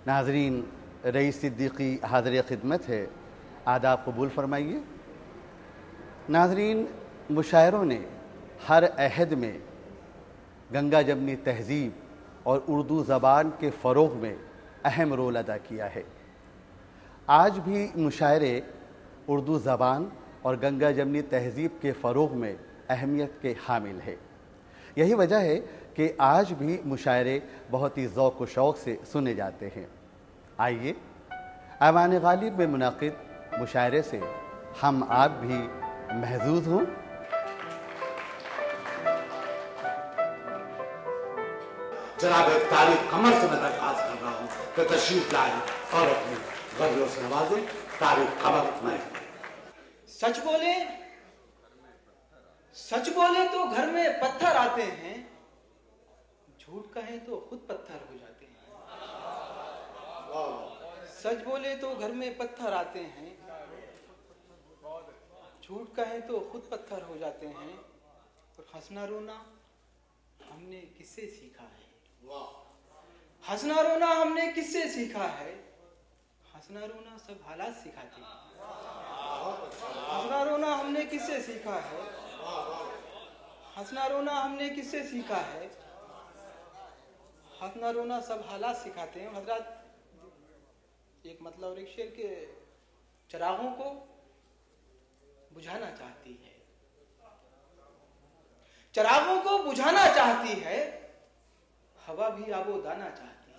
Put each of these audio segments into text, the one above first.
नाज़रीन, रईस सिद्दीकी हाज़िर खिदमत है, आदाब कबूल फरमाइए। नाज़रीन, मुशायरों ने हर अहद में गंगा जमनी तहज़ीब और उर्दू ज़बान के फ़रोग़ में अहम रोल अदा किया है। आज भी मुशायरे उर्दू ज़बान और गंगा जमनी तहज़ीब के फ़रोग़ में अहमियत के हामिल है। यही वजह है कि आज भी मुशायरे बहुत ही ज़ौक़ व शौक़ से सुने जाते हैं। आइए ऐवान गालिब में मुनाक़िद मुशायरे से हम आप भी महज़ूज़ हों। जनाब तारिक कमर से मैं दरख्वास्त कर रहा हूँ कि तशरीफ लाएं और अपनी गज़लों से नवाजें। तारिक कमर में सच बोले तो घर में पत्थर आते हैं, झूठ कहें तो खुद पत्थर हो जाते हैं। सच बोले तो घर में पत्थर आते हैं, झूठ कहें तो खुद पत्थर हो जाते हैं। और हंसना रोना हमने किससे सीखा है? हंसना रोना हमने किससे सीखा है? हंसना रोना सब हालात सिखाते हैं। हंसना रोना हमने किससे सीखा है? हंसना रोना हमने किससे सीखा है? हंसना रोना सब हालात सिखाते हैं। हजरत एक मतलब और एक शेर के चिरागों को बुझाना चाहती है, चिरागों को बुझाना चाहती है, हवा भी आबो दाना चाहती है।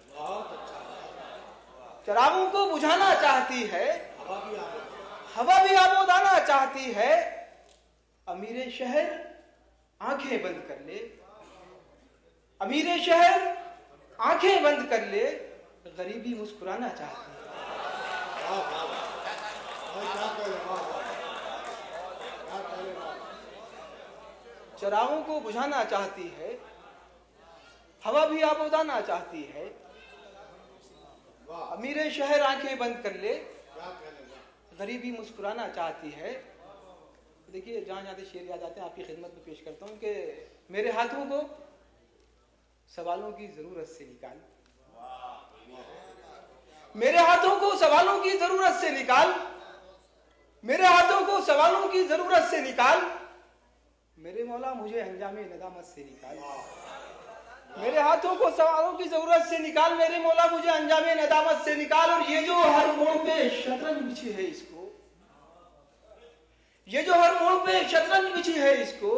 चिरागों को बुझाना चाहती है, हवा भी आबो दाना चाहती है। अमीरे शहर आंखें बंद कर ले, अमीरे शहर आंखें बंद कर ले, गरीबी मुस्कुराना चाहती है। चिरागों को बुझाना चाहती है, हवा भी आबोदाना चाहती है। अमीरे शहर आंखें बंद कर ले, गरीबी मुस्कुराना चाहती है। देखिए, जहां जहां शेर याद आते हैं आपकी खिदमत में पेश करता हूं कि मेरे हाथों को सवालों की जरूरत से निकाल, मेरे हाथों को सवालों की जरूरत से निकाल, मेरे हाथों को सवालों की जरूरत से निकाल, मेरे मौला मुझे अंजामे नदामत से निकाल। मेरे हाथों को सवालों की जरूरत से निकाल, मेरे मौला मुझे अंजामे नदामत से निकाल। और ये जो हर मोड़ पे शतरंज बिछी है इसको, ये जो हर मोड़ पे शतरंज बिछी है इसको,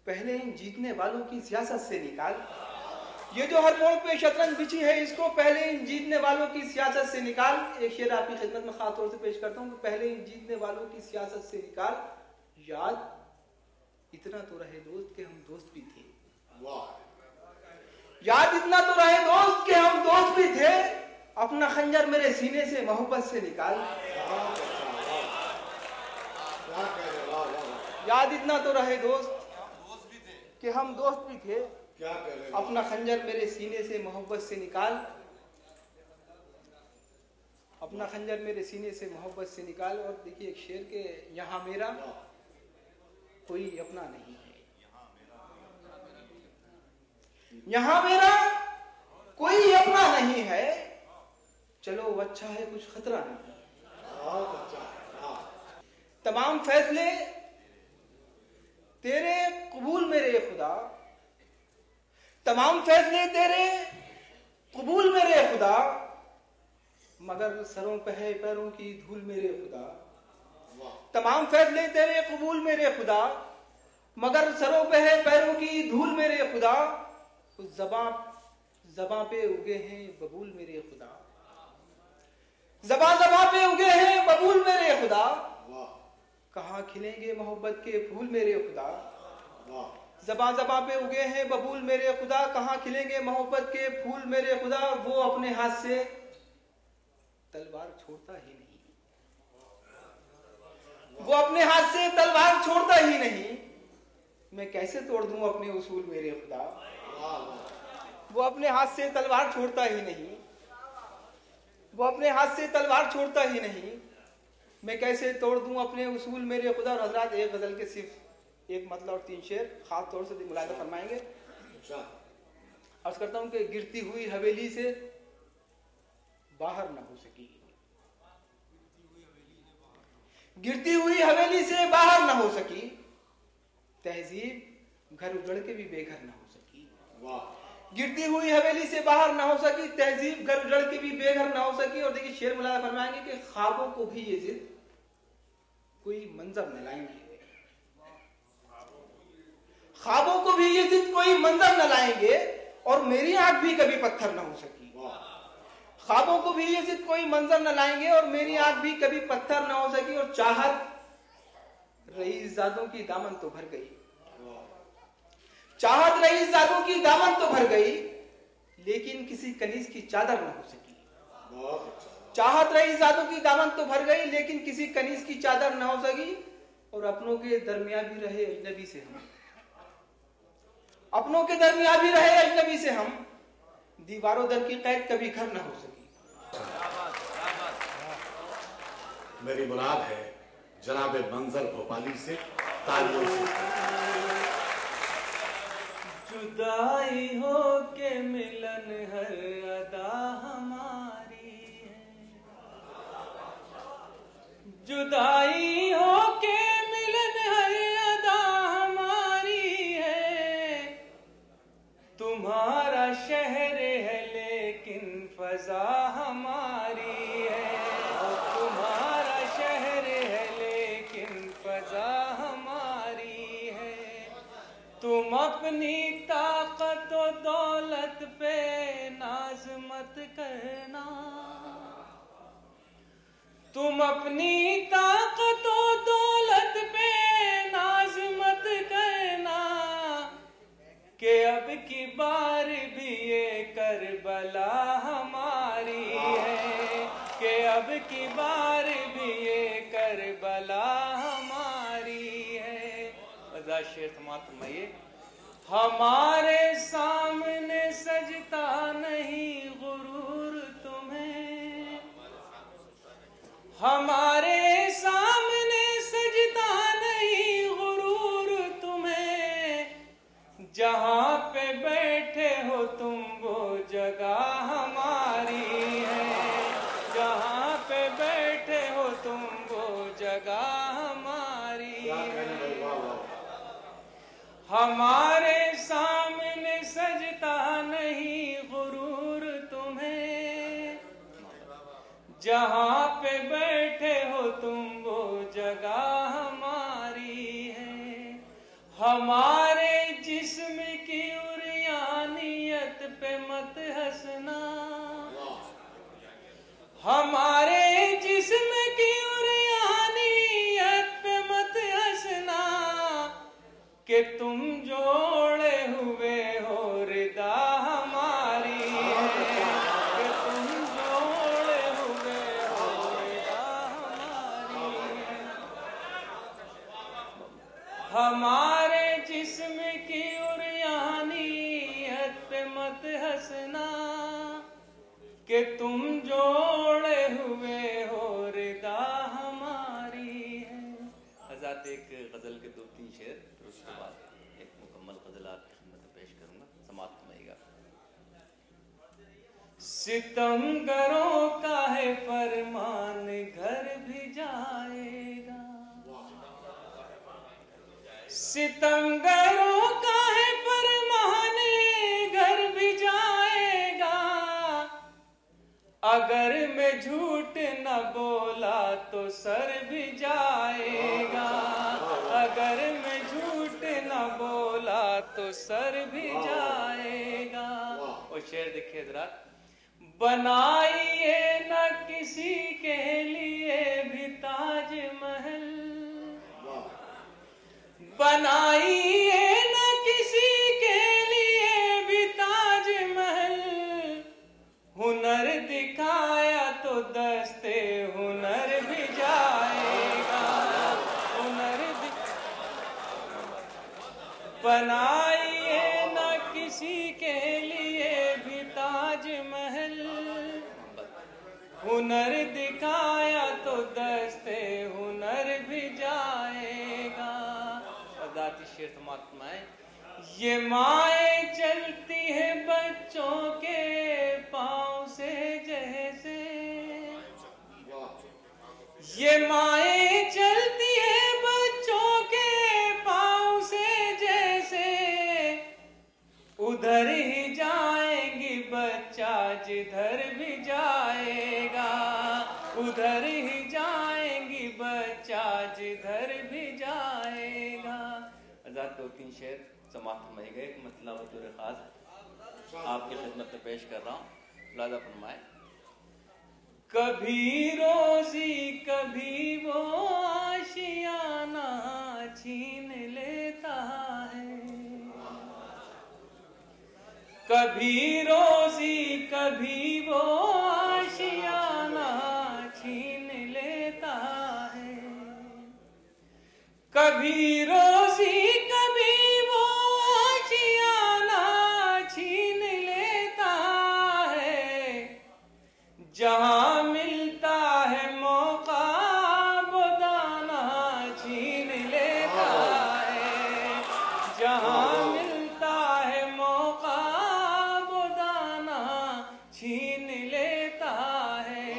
पहले इन जीतने वालों की सियासत से निकाल। ये जो हर मोड़ पे शतरंज बिछी है इसको, पहले इन जीतने वालों की सियासत से निकाल। एक शेर आपकी खिदमत में खास तौर से पेश करता हूं कि पहले इन जीतने वालों की सियासत से निकाल। याद इतना तो रहे दोस्त के हम दोस्त भी थे, याद इतना तो रहे दोस्त के हम दोस्त भी थे, अपना खंजर मेरे सीने से मोहब्बत से निकाल। याद इतना तो रहे दोस्त कि हम दोस्त भी थे, अपना खंजर मेरे सीने से मोहब्बत से निकाल। अपना खंजर मेरे सीने से मोहब्बत से निकाल। और देखिए एक शेर के यहाँ मेरा कोई अपना नहीं है, यहाँ मेरा कोई अपना नहीं है, चलो अच्छा है कुछ खतरा नहीं। तमाम फैसले तेरे कबूल मेरे खुदा, तमाम फैसले तेरे कबूल मेरे खुदा, मगर सरों पे है पैरों की धूल मेरे खुदा। तमाम फैसले तेरे कबूल मेरे खुदा, मगर सरों पे है पैरों की धूल मेरे खुदा। उस ज़बां पे उगे हैं बबूल मेरे खुदा, ज़बां पे उगे हैं बबूल मेरे खुदा। कहाँ खिलेंगे मोहब्बत के फूल मेरे खुदा, ज़बां पे उगे हैं बबूल मेरे खुदा। कहाँ खिलेंगे मोहब्बत के फूल मेरे खुदा। वो अपने हाथ से तलवार छोड़ता ही नहीं, वो अपने हाथ से तलवार छोड़ता ही नहीं। मैं कैसे तोड़ दूं अपने उसूल मेरे खुदा। वो अपने हाथ से तलवार छोड़ता ही नहीं, वो अपने हाथ से तलवार छोड़ता ही नहीं। मैं कैसे तोड़ दूं अपने उसूल मेरे खुदा। और हजरात एक गजल के सिर्फ एक मतलब और 3 शेर खास तौर से मुलाहिजा फरमाएंगे। अर्ज करता हूं कि गिरती हुई हवेली से बाहर न हो सकी, गिरती हुई हवेली से बाहर न हो सकी, तहजीब घर उजड़ के भी बेघर न हो सकी। गिरती हुई हवेली से बाहर न हो सकी, तहजीब घर उजड़ के भी बेघर न हो सकी। और देखिए शेर मुलाया फरमाएंगे कि ख्वाबों को भी ये जिद कोई मंजर न लाएंगे, ख्वाबों को भी ये जिद कोई मंजर न लाएंगे, और मेरी आंख भी कभी पत्थर न हो सकी। ख्वाबों को भी ये जिद कोई मंजर न लाएंगे, और मेरी आंख भी कभी पत्थर न हो सकी। और चाहत रईसजादों की दामन तो भर गई, चाहत रईसजादों की दामन तो भर गई, लेकिन किसी कनीज की चादर न हो सकी। चाहत रईसजादों की दामन तो भर गई, लेकिन किसी कनीज की चादर न हो सकी। और अपनों के दरमियान भी रहे अजनबी से हम, अपनों के दरमियान भी रहे अजनबी से हम, दीवारों दर की कैद कभी घर न हो सकी। मेरी मुराद है जनाब मंजर भोपाली से तालियों से। जुदाई हो के मिलन हर अदा हमारी है, जुदाई हो के मिलन हर अदा हमारी है। तुम्हारा शहर है लेकिन फजा हमारी है, तुम्हारा शहर है लेकिन फजा हमारी है। तुम अपनी ताकत और दौलत पे नाज मत करना, तुम अपनी ताकत और दौलत पे नाज मत करना, कि अब की बार भी ये करबला हमारी है, कि अब की बार भी ये करबला हमारी है। मज़ा शेर समाप्त फरमाइए। हमारे सामने सजता नहीं गुरूर तुम्हें, हमारे सामने सजता नहीं गुरूर तुम्हें। जहां पे बैठे हो तुम वो जगह हमारी है, जहां पे बैठे हो तुम वो जगह हमारी है। हमारे सामने सजता नहीं गुरूर तुम्हें, जहां पे बैठे हो तुम वो जगह हमारी है। हमारे जिस्म की उरियानियत पे मत हंसना, हमारे जिस्म की उरियानियत पे मत हंसना, कि तुम जोड़े हुए हो रिदा हमारी है, कि तुम जोड़े हुए हो रिदा हमारी है। हमारे जिस्म की उरियानियत पे मत हंसना, कि तुम जोड़े हुए हो रिदा हमारी है। हज़रात एक गजल के 2-3 शेर, फिर उसके बाद एक मुकम्मल गजल आपकी खिदमत में पेश करूंगा, समाप्त होगा। सितमगरों का है फरमान घर भी जाएगा, सितमगरों का है फरमान घर भी जाएगा। अगर मैं झूठ न बोला तो सर भी जाएगा, अगर मैं झूठ न बोला तो सर भी जाएगा। और शेर देखिए जरा। बनाइए न किसी के लिए भी ताजमहल, बनाइए न किसी के लिए भी ताजमहल। हुनर दिखाया तो दस्ते हुनर भी जाएगा, हुनर बनाइए न किसी के लिए भी ताजमहल। हुनर दिखाया तो दस्ते हुनर भी जाएगा। और दाती शेर समाप्त में, ये माएँ चलती है बच्चों के पाँव से जैसे, ये माएं चलती है बच्चों के पाँव से जैसे, उधर ही जाएंगी बच्चा जिधर भी जाएगा, उधर ही जाएंगी बच्चा जिधर भी जाएगा। आजाद 2-3 शेर समाप्त हो गए। मतलब बतौर खास आपकी खिदमत में पेश कर रहा हूँ। मुलाजा फरमाए। कभी रोजी कभी वो आशियाना छीन लेता है, कभी रोजी कभी वो आशियाना छीन लेता है, कभी रोजी कभी वो आशियाना छीन लेता है, जहां मिलता है मौका वो दाना छीन लेता है, जहां मिलता है मौका वो दाना छीन लेता है।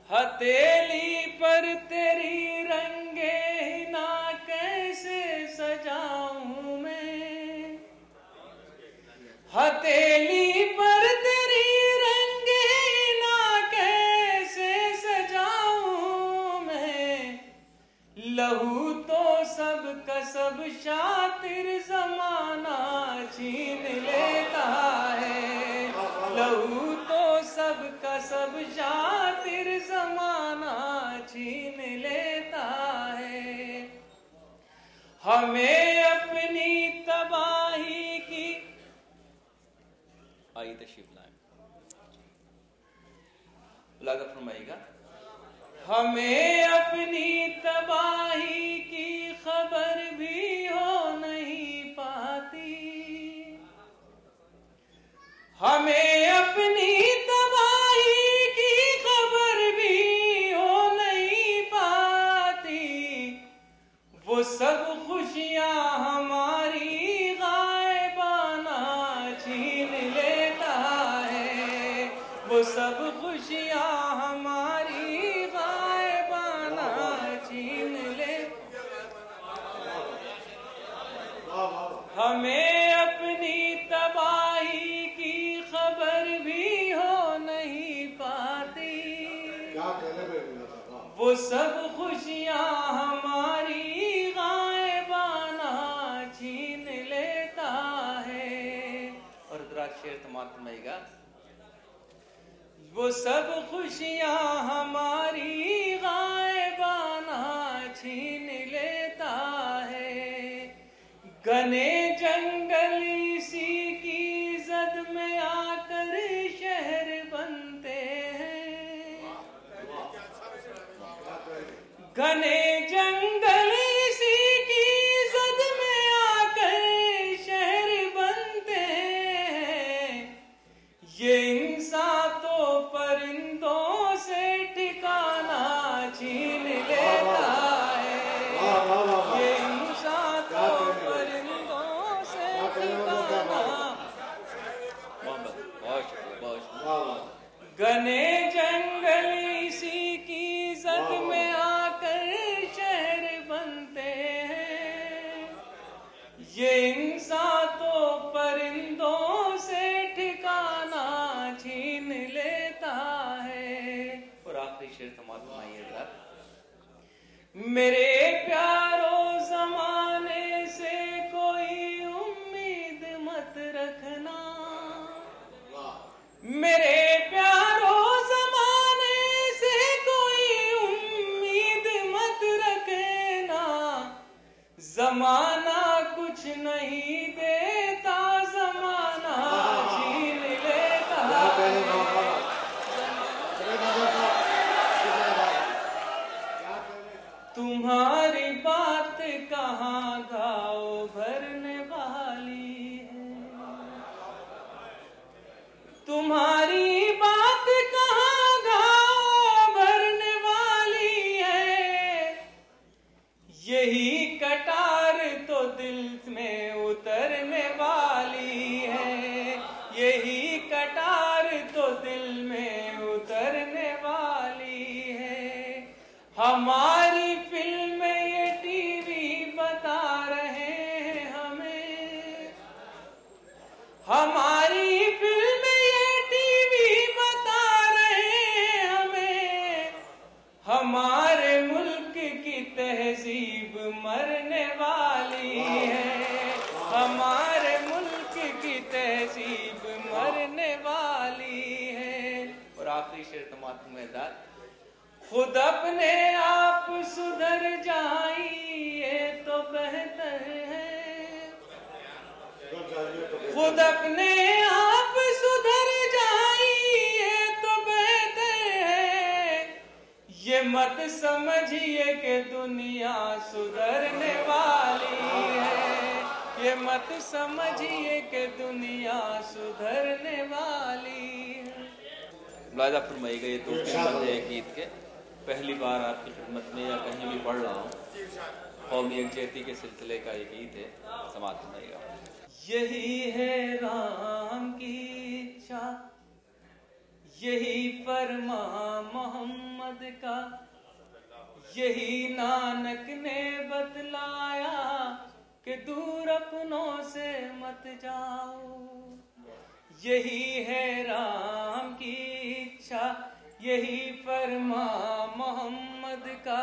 हथेली पर तेरी रंगे हिना कैसे सजाऊं मैं, हथेली पर तेरी रंगे हिना कैसे सजाऊं मैं, लहू तो सब का सब शातिर जमाना छीन लेता है, लहू तो सब का सब शातिर जमाना छीन लेता है। हमें अपनी तबाही की आइए तशरीफ लाएं। मुलाजा फरमाइएगा। हमें अपनी तबाही की खबर भी हो नहीं पाती, हमें अपनी तबाही की खबर भी हो नहीं पाती, वो सब खुशियां हमारी गायबाना छीन लेता है, वो सब खुशियां हमारी गायबाना छीन ले। हमें अपनी तबाही की खबर भी हो नहीं पाती, वो सब खुशियां हमारी गायबाना छीन लेता है। और दराज शेर तमाम फरमाइएगा। वो सब खुशियां हमारी गायबाना छीन लेता है, घने जंगल इसी की जद में आकर शहर बनते हैं, घने जंगल इसी की जद में आकर शहर बनते हैं, ये इंसान तो परिंदों से ठिकाना छीन लेता है, ये इंसान तो परिंदों से ठिकाना। घने जंगल इसी की जद में आकर शहर बनते हैं, ये इंसान तो परिंदों से ठिकाना छीन लेता है। और आखिरी शेर समाप्त फरमाइएगा। मेरे प्यारो जमाने से कोई उम्मीद मत रखना, मेरे प्यारो जमाने से कोई उम्मीद मत रखना, जमाना कुछ नहीं देता, जमाना छीन लेता है। तुम्हारी बात हमारी फिल्म ये टीवी बता रहे हैं हमें, हमारी फिल्म ये टीवी बता रहे हैं हमें, हमारे मुल्क की तहजीब मरने वाली है, हमारे मुल्क की तहजीब मरने वाली है। और आखिरी शेर तमाम मैदान, खुद अपने आप सुधर जाइए तो बेहतर है, खुद अपने आप सुधर जाइए तो बेहतर है, ये मत समझिए कि दुनिया सुधरने वाली है, ये मत समझिए कि दुनिया सुधरने वाली है। मुलाहिजा फरमाइएगा, ये दो बंदे हैं गीत के, पहली बार आपकी खिदमत में या कहीं भी पढ़ रहा हूँ। कौमी यकजहती के सिलसिले का ये गीत है, समाअत फरमाइएगा। यही है राम की इच्छा, यही फरमा मोहम्मद का, यही नानक ने बतलाया कि दूर अपनों से मत जाओ। यही है राम की इच्छा, यही फरमा मोहम्मद का,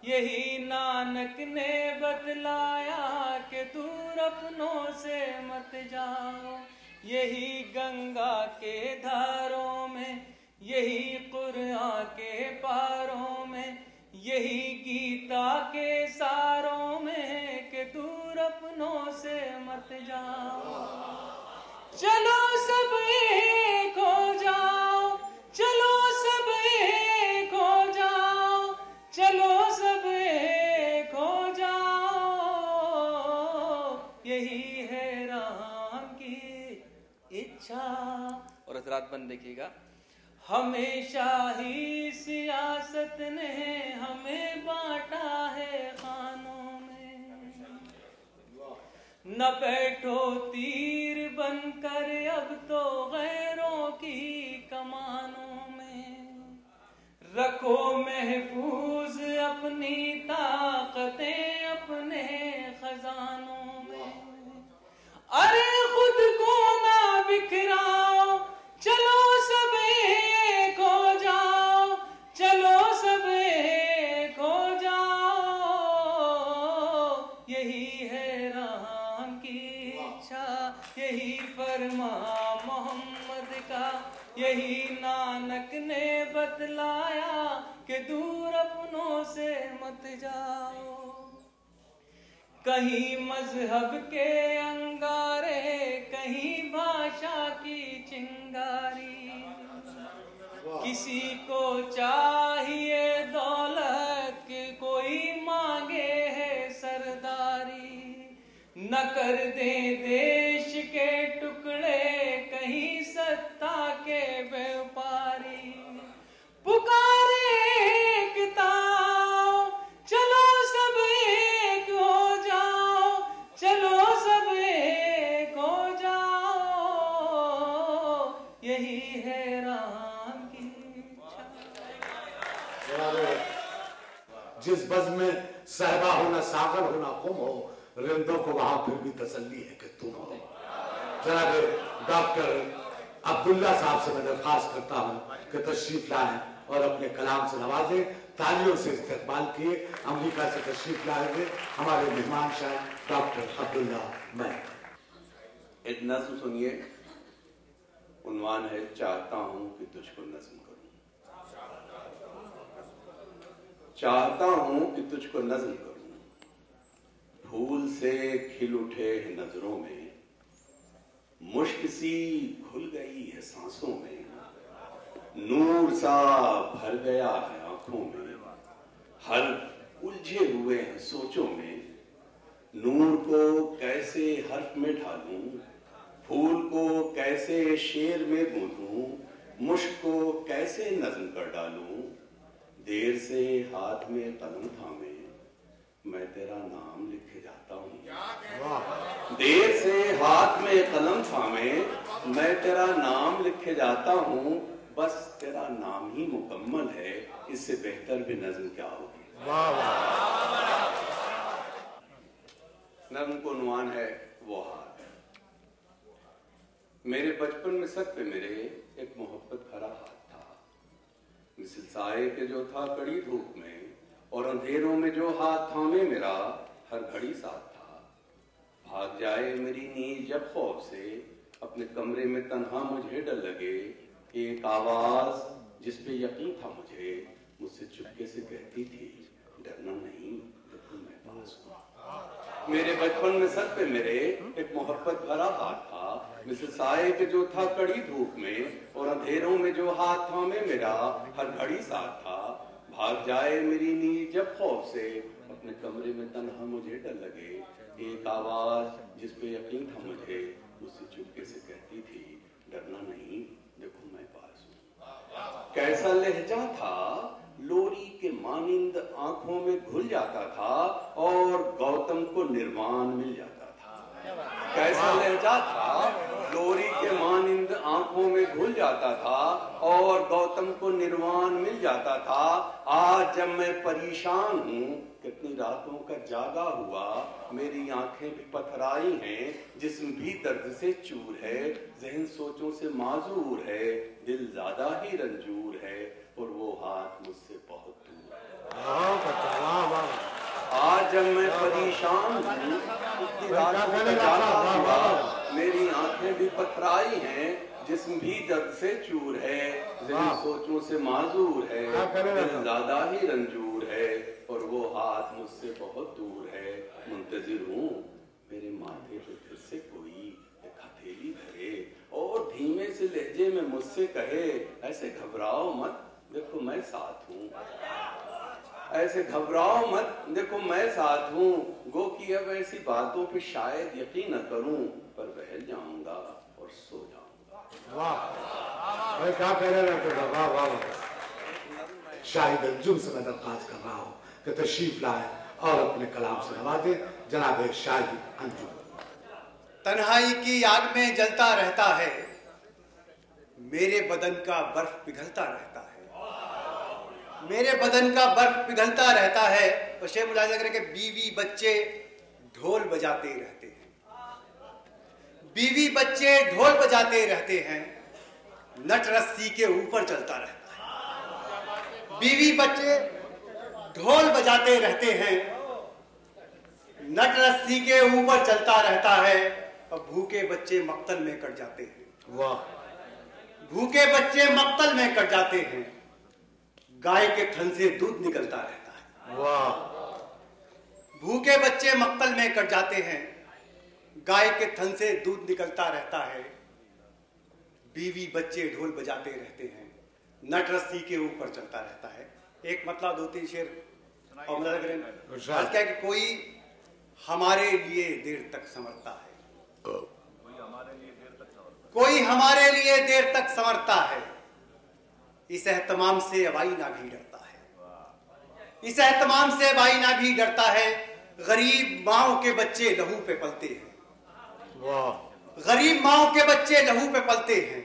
यही नानक ने बतलाया कि दूर अपनों से मत जाओ। यही गंगा के धारों में, यही कुरान के पारों में, यही गीता के सारों में कि दूर अपनों से मत जाओ। चलो सब एक हो जाओ, चलो सब एक हो जाओ, चलो सब एक हो जाओ, यही है राम की इच्छा। और हज़रात बन देखिएगा, हमेशा ही सियासत ने हमें बांटा है खानों में, न बैठो तीर बनकर अब तो गैरों की कमानों में, रखो महफूज अपनी ताकतें अपने खजानों में। अरे खुद को ना बिखराओ, चलो सब एक हो जाओ, चलो सब एक हो जाओ, यही है राम की इच्छा, यही फरमा मोहम्मद का, यही नानक ने बतलाया कि दूर अपनों से मत जाओ। कहीं मजहब के अंगारे, कहीं भाषा की चिंगारी, किसी को चाहिए दौलत कि कोई मांगे है सरदारी, न कर दे देश के टुकड़े कहीं सत्ता के व्यापारी। पुकारे एकता, चलो सब एक हो जाओ, चलो सब एक हो जाओ, यही है राम की इच्छा। जिस बज़्म में सहबा हो न सागर हो न खुम हो, रिंदों को वहां फिर भी तसल्ली है कि तुम हो। जनाब डॉक्टर अब्दुल्ला साहब से मैं दरख्वास्त करता हूँ कि तशरीफ लाएं और अपने कलाम से नवाजें। तालियों से इस्तेकबाल किए। अमेरिका से तशरीफ लाएंगे हमारे मेहमान शाह डॉक्टर अब्दुल्ला। मैं एक नज़्म सुनिए, उन्वान है चाहता हूं कि तुझको नज़्म करूं। चाहता हूं कि तुझको नज़्म करूं, फूल से खिल उठे हैं नजरों में, मुश्क सी घुल गई है सांसों में, नूर सा भर गया है आंखों में, हर्फ उलझे हुए हैं सोचों में, नूर को कैसे हर्फ में ढालूं, फूल को कैसे शेर में गूंथूं, मुश्क को कैसे नज़्म कर डालूं, देर से हाथ में कलम थामे मैं तेरा नाम लिखे जाता हूँ। देर से हाथ में कलम थामे मैं तेरा नाम लिखे जाता हूँ, बस तेरा का नाम ही मुकम्मल है, इससे बेहतर भी नज्म क्या होगी। वाह वाह। नज्म को उन्वान है वो हाथ। मेरे बचपन में सर पे मेरे एक मोहब्बत भरा हाथ था, मिसल साए के जो था कड़ी धूप में, और अंधेरों में जो हाथ थामे मेरा हर घड़ी साथ था। भाग जाए मेरी नींद जब खौफ से, अपने कमरे में तन्हा मुझे डर लगे, एक आवाज जिस पे यकीन था मुझे, मुझसे चुपके से कहती थी डरना नहीं, देखो मैं पास हूं। मेरे बचपन में सर पे मेरे एक मोहब्बत भरा हाथ था, मिसल साए के जो था कड़ी धूप में, और अंधेरों में जो हाथ थामे मेरा हर घड़ी साथ था। भाग जाए मेरी नींद जब खौफ से, अपने कमरे में तन्हा मुझे डर लगे, एक आवाज जिस पे यकीन था मुझे, मुझसे चुपके से कहती थी डरना नहीं, देखो मैं पास हूं। कैसा लहजा था, लोरी के मानिंद आंखों में घुल जाता था, और गौतम को निर्वाण मिल जाता था। कैसा लहजा था, लोरी के मानिंद आंखों में घुल जाता था, और गौतम को निर्वाण मिल जाता था। आज जब मैं परेशान हूँ, कितनी रातों का जागा हुआ, मेरी आंखें भी पथराई हैं, जिस्म भी दर्द से चूर है, जहन सोचों से माजूर है, दिल ज्यादा ही रंजूर है, और वो हाथ मुझसे बहुत दूर है। आज जब मैं परेशान हूँ, कितनी रातों का जागा हुआ, मेरी आंखें भी पथराई हैं, जिस्म भी दर्द से चूर है, जहन सोचों से माजूर है, दिल ज्यादा ही रंजूर है, और वो हाथ मुझसे बहुत दूर है। मुंतजिर हूँ मेरे माथे पे फिर से कोई एक हथेली धरे, और धीमे से लहजे में मुझसे कहे ऐसे घबराओ मत, देखो मैं साथ हूँ। ऐसे घबराओ मत, देखो मैं साथ हूँ। गो कि अब ऐसी बातों पे शायद यकीन न करूं, पर बहल जाऊंगा और सो जाऊंगा। वाह भाई, क्या कह रहे हैं। वाह वाह। शाहिद अंजुम से मैं दरख्वास्त कर रहा हूँ कि तशरीफ लाए और अपने कलाम से नवाजे जनाब शाहिद अंजुम। तन्हाई की आग में जलता रहता है, मेरे बदन का बर्फ पिघलता रहता है, मेरे बदन का बर्फ पिघलता रहता है। और शेख मुलाहिजा करें कि बीवी बच्चे ढोल बजाते रहते हैं, बीवी बच्चे ढोल बजाते रहते हैं, नट रस्सी के ऊपर चलता रहता है। बीवी बच्चे ढोल बजाते रहते हैं, नट रस्सी के ऊपर चलता रहता है, और भूखे बच्चे मक्तल में कट जाते हैं। वाह। भूखे बच्चे मक्तल में कट जाते हैं, गाय के थन से दूध निकलता रहता है। वाह। भूखे बच्चे मक्तल में कट जाते हैं, गाय के थन से दूध निकलता रहता है, बीवी बच्चे ढोल बजाते रहते हैं, नट रस्सी के ऊपर चलता रहता है। एक मतलब दो तीन शेर और मतलब करें। क्या कि कोई हमारे लिए देर तक संवरता है, कोई हमारे लिए देर तक संवरता है, इस एहतमाम से अब आईना भी डरता है, इस एहतमाम से अब आईना भी डरता है। गरीब माओ के बच्चे लहू पे पलते हैं, वाह। गरीब माओ के बच्चे लहू पे पलते हैं,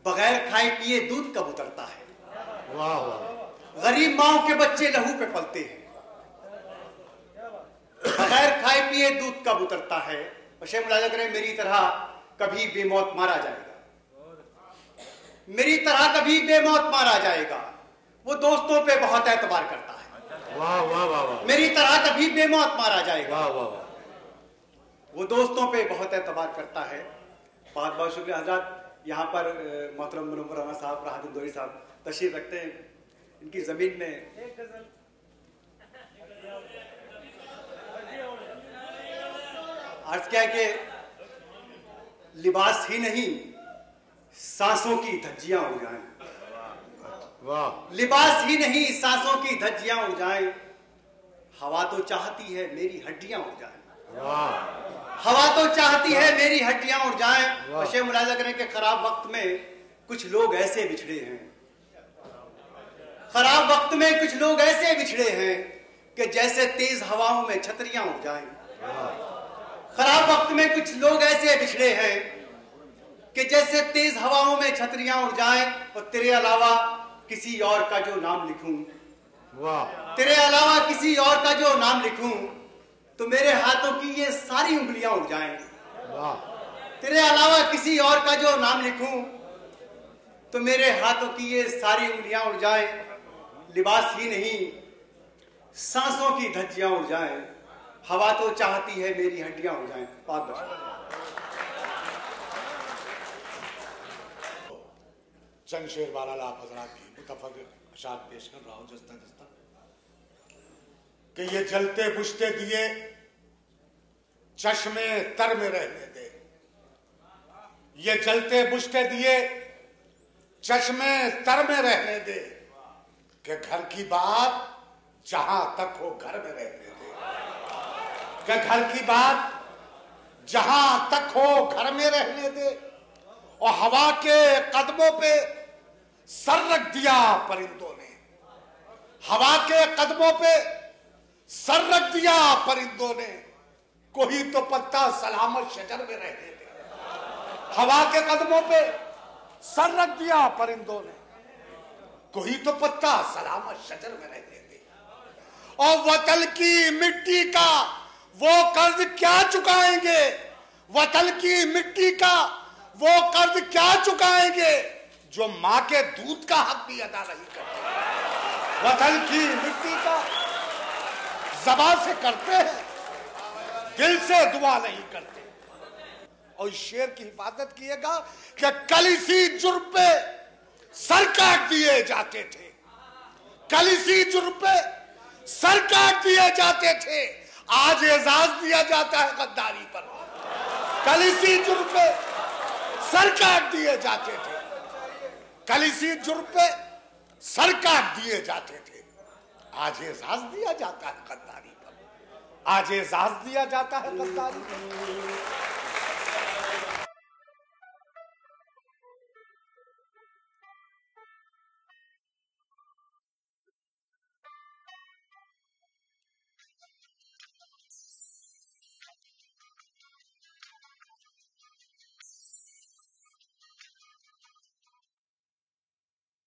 बगैर खाए पिए दूध कब उतरता है। वाह वाह। गरीब माओ के बच्चे लहू पे पलते हैं, बगैर खाए पिए दूध कब उतरता है। और शेख मुलाहिजा करें मेरी तरह कभी बेमौत मारा जाएगा, मेरी तरह कभी बेमौत मारा जाएगा, वो दोस्तों पे बहुत एतबार करता है। वाह वाह वाह। मेरी तरह कभी बेमौत मारा जाएगा, वाह वाह। वो दोस्तों पे बहुत एतबार करता है। बहुत बहुत शुक्रिया हजरत। यहाँ पर मोहतरम मुनव्वर अहमद साहब, राहत इंदौरी साहब तशरीफ रखते हैं। इनकी जमीन में अर्ज क्या है कि लिबास ही नहीं सांसों की धज्जियां उड़ जाएं। वाह। लिबास ही नहीं सांसों की धज्जियां उड़ जाएं, हवा तो चाहती है मेरी हड्डियां उड़ जाएं। वाह। हवा तो चाहती है मेरी हड्डियां उड़ जाएं। और शेख मुलाहिजा करें कि खराब वक्त में कुछ लोग ऐसे बिछड़े हैं, खराब वक्त में कुछ लोग ऐसे बिछड़े हैं कि जैसे तेज हवाओं में छतरियां उड़ जाएं। खराब वक्त में कुछ लोग ऐसे बिछड़े हैं कि जैसे तेज हवाओं में छतरियां उड़ जाएं, और तेरे अलावा किसी और का जो नाम लिखूं, वाह, तेरे अलावा किसी और का जो नाम लिखूं तो मेरे हाथों की ये सारी उंगलियां उड़ जाएंगी। वाह, तेरे अलावा किसी और का जो नाम लिखूं तो मेरे हाथों की ये सारी उंगलियां उड़ जाएं। लिबास ही नहीं, सांसों की धज्जियां उड़ जाएं। हवा तो चाहती है मेरी हड्डियां उड़ जाएं। बात बचा चंद शेर बाला आप हजरात की मुतफर अशार पेश कर रहा हूं जस्ता जस्ता कि ये जलते बुझते दिए चश्मे तर में रहने दे, ये जलते बुझते दिए चश्मे तर में रहने दे, कि घर की बात जहां तक हो घर में रहने दे, कि घर की बात जहां तक हो घर में रहने दे। और हवा के कदमों पे सर रख दिया परिंदों ने, हवा के कदमों पे सर रख दिया परिंदों ने, कोई तो पत्ता सलामत शजर में रहने दे। हवा के कदमों पे सर रख दिया परिंदों ने, कोई तो पत्ता सलामत शजर में रहने दे। और वतन की मिट्टी का वो कर्ज क्या चुकाएंगे, वतन की मिट्टी का वो कर्ज क्या चुकाएंगे जो मां के दूध का हक भी अदा नहीं करते। वतन की मिट्टी का ज़बान से करते हैं, दिल से दुआ नहीं करते। और इस शेर की हिफाजत कीजिएगा कि कल इसी जुर्म पे सर काट दिए जाते थे, कल इसी जुर्म पे सर काट दिए जाते थे, आज एजाज दिया जाता है गद्दारी पर। कल इसी जुर्म पे सर काट दिए जाते थे, कल इसी जुर्म पे सर काट दिए जाते थे, आज एजाज दिया जाता है गद्दारी पर, आज एजाज दिया जाता है गद्दारी पर।